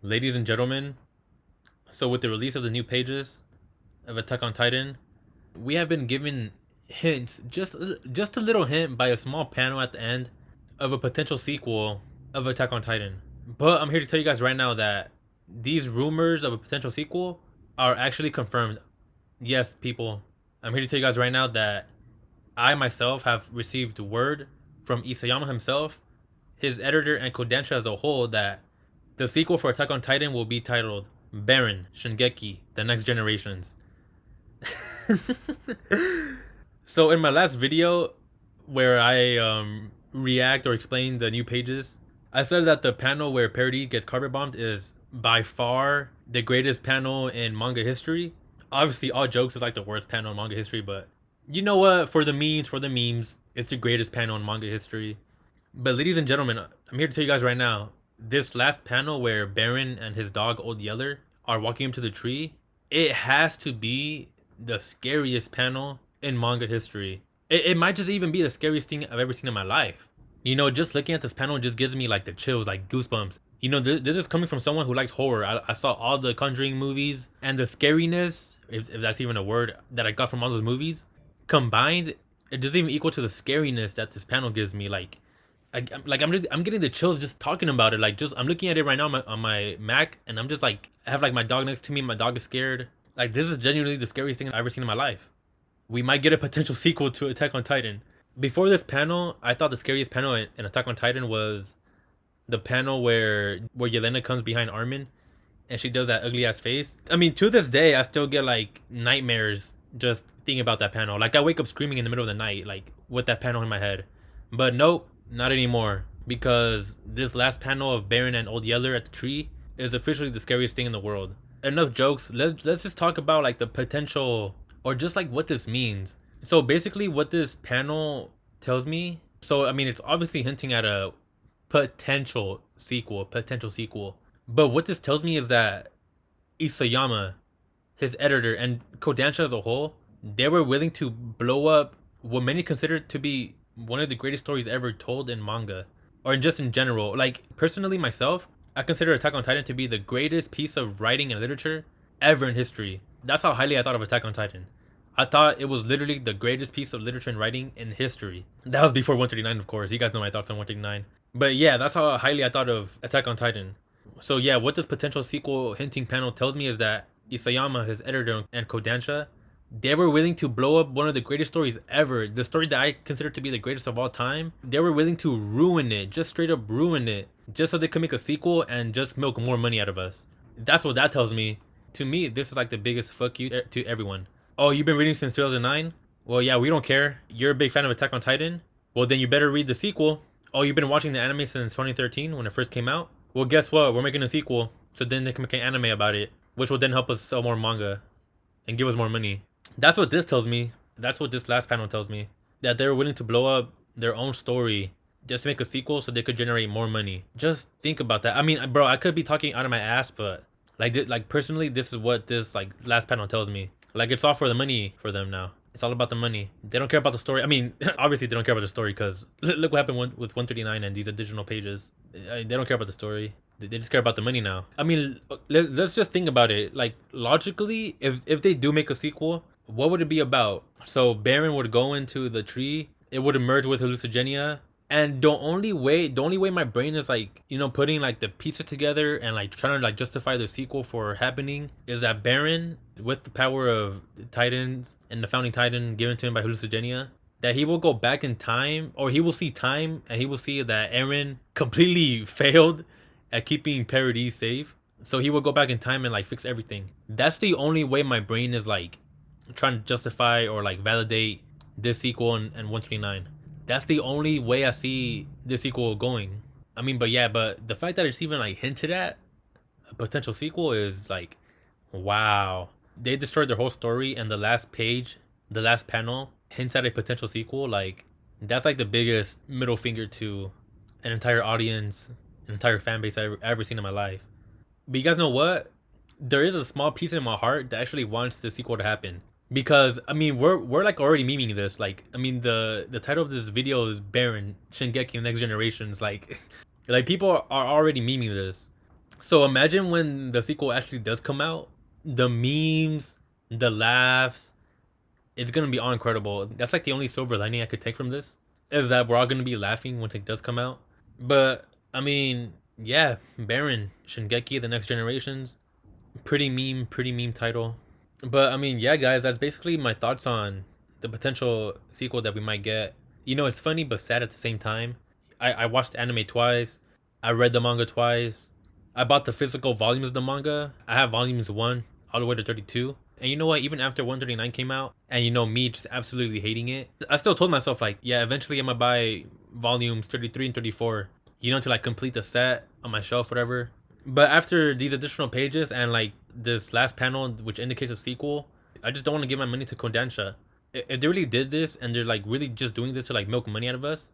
Ladies and gentlemen, so with the release of the new pages of Attack on Titan, we have been given hints, just a little hint by a small panel at the end of a potential sequel of Attack on Titan. But I'm here to tell you guys right now that these rumors of a potential sequel are actually confirmed. Yes, people, I'm here to tell you guys right now that I myself have received word from Isayama himself, his editor, and Kodansha as a whole that the sequel for Attack on Titan will be titled Beren, Shingeki, The Next Generations. So in my last video where I react or explain the new pages, I said that the panel where Parody gets carpet bombed is by far the greatest panel in manga history. Obviously, all jokes is like the worst panel in manga history, but you know what? For the memes, it's the greatest panel in manga history. But ladies and gentlemen, I'm here to tell you guys right now, this last panel where Beren and his dog Old Yeller are walking up to the tree, it has to be the scariest panel in manga history. It might just even be the scariest thing I've ever seen in my life. You know, just looking at this panel just gives me like the chills, like goosebumps. You know, this is coming from someone who likes horror. I saw all the Conjuring movies, and the scariness, if that's even a word, that I got from all those movies combined, it doesn't even equal to the scariness that this panel gives me. I'm getting the chills just talking about it. Like, just I'm looking at it right now on my Mac, and I'm just like, I have like my dog next to me. My dog is scared. Like, this is genuinely the scariest thing I've ever seen in my life. We might get a potential sequel to Attack on Titan. Before this panel, I thought the scariest panel in Attack on Titan was the panel where Yelena comes behind Armin and she does that ugly ass face. I mean, to this day, I still get like nightmares just thinking about that panel. Like, I wake up screaming in the middle of the night, like with that panel in my head. But nope, not anymore. Because this last panel of Beren and Old Yeller at the tree is officially the scariest thing in the world. Enough jokes. Let's just talk about like the potential or just like what this means. So basically, what this panel tells me. So I mean, it's obviously hinting at a potential sequel. Potential sequel. But what this tells me is that Isayama, his editor, and Kodansha as a whole, they were willing to blow up what many consider to be one of the greatest stories ever told in manga, or just in general. Like, personally, myself, I consider Attack on Titan to be the greatest piece of writing and literature ever in history. That's how highly I thought of Attack on Titan. I thought it was literally the greatest piece of literature and writing in history. That was before 139, of course. You guys know my thoughts on 139. But yeah, that's how highly I thought of Attack on Titan. So yeah, what this potential sequel hinting panel tells me is that Isayama, his editor, and Kodansha, they were willing to blow up one of the greatest stories ever. The story that I consider to be the greatest of all time. They were willing to ruin it, just straight up ruin it, just so they could make a sequel and just milk more money out of us. That's what that tells me. To me, this is like the biggest fuck you to everyone. Oh, you've been reading since 2009? Well, yeah, we don't care. You're a big fan of Attack on Titan? Well, then you better read the sequel. Oh, you've been watching the anime since 2013 when it first came out? Well, guess what? We're making a sequel, so then they can make an anime about it, which will then help us sell more manga and give us more money. That's what this tells me. That's what this last panel tells me. That they're willing to blow up their own story just to make a sequel so they could generate more money. Just think about that. I mean, bro, I could be talking out of my ass, but like personally, this is what this like last panel tells me. Like, it's all for the money for them now. It's all about the money. They don't care about the story. I mean, obviously they don't care about the story because look what happened with 139 and these additional pages. They don't care about the story. They just care about the money now. I mean, let's just think about it. Like, logically, if they do make a sequel, what would it be about? So Beren would go into the tree. It would emerge with hallucinogens. And the only way my brain is like, you know, putting like the pieces together and like trying to like justify the sequel for happening is that Beren, with the power of the Titans and the founding Titan given to him by hallucinogens, that he will go back in time, or he will see time and he will see that Eren completely failed at keeping Paradis safe. So he will go back in time and like fix everything. That's the only way my brain is like trying to justify or like validate this sequel and 129. That's the only way I see this sequel going. I mean, but the fact that it's even like hinted at a potential sequel is like, wow. They destroyed their whole story, and the last page, the last panel hints at a potential sequel. Like, that's like the biggest middle finger to an entire audience, an entire fan base I've ever seen in my life. But you guys know what? There is a small piece in my heart that actually wants the sequel to happen. Because I mean, we're like already memeing this. Like, I mean, the title of this video is Beren, Shingeki, Next Generations. Like, like people are already memeing this. So imagine when the sequel actually does come out, the memes, the laughs, it's gonna be all incredible. That's like the only silver lining I could take from this is that we're all gonna be laughing once it does come out. But I mean, yeah, Beren, Shingeki, the Next Generations, pretty meme title. But I mean, yeah, guys, that's basically my thoughts on the potential sequel that we might get. You know, it's funny but sad at the same time. I watched anime twice. I read the manga twice. I bought the physical volumes of the manga. I have volumes 1 all the way to 32. And you know what? Even after 139 came out, and you know me just absolutely hating it, I still told myself like, yeah, eventually I'm gonna buy volumes 33 and 34. You know, to like complete the set on my shelf, whatever. But after these additional pages and like this last panel, which indicates a sequel, I just don't want to give my money to Kodansha. If they really did this and they're like really just doing this to like milk money out of us,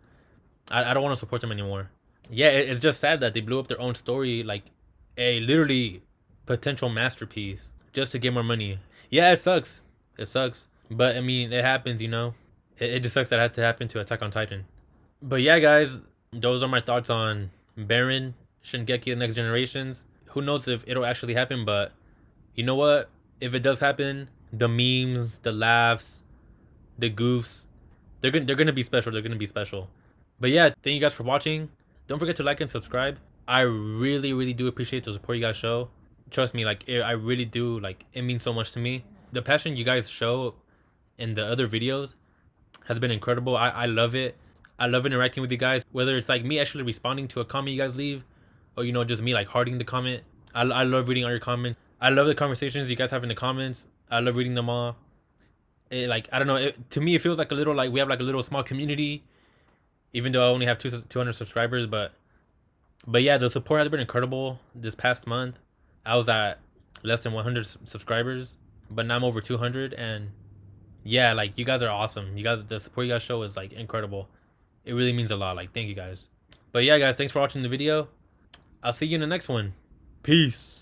I don't want to support them anymore. Yeah, it's just sad that they blew up their own story, like a literally potential masterpiece, just to get more money. Yeah, it sucks. It sucks. But I mean, it happens, you know? It just sucks that it had to happen to Attack on Titan. But yeah, guys, those are my thoughts on Beren, Shingeki, the Next Generations. Who knows if it'll actually happen, but you know what? If it does happen, the memes, the laughs, the goofs, they're gonna be special. They're gonna be special. But yeah, thank you guys for watching. Don't forget to like and subscribe. I really do appreciate the support you guys show. Trust me, like I really do. Like it means so much to me. The passion you guys show in the other videos has been incredible. I love it. I love interacting with you guys. Whether it's like me actually responding to a comment you guys leave, or you know just me like hearting the comment. I love reading all your comments. I love the conversations you guys have in the comments. I love reading them all. Like I don't know. To me, it feels like a little like we have like a little small community, even though I only have 200 subscribers. But yeah, the support has been incredible this past month. I was at less than 100 subscribers, but now I'm over 200, and yeah, like you guys are awesome. You guys, the support you guys show is like incredible. It really means a lot. Like thank you guys. But yeah, guys, thanks for watching the video. I'll see you in the next one. Peace.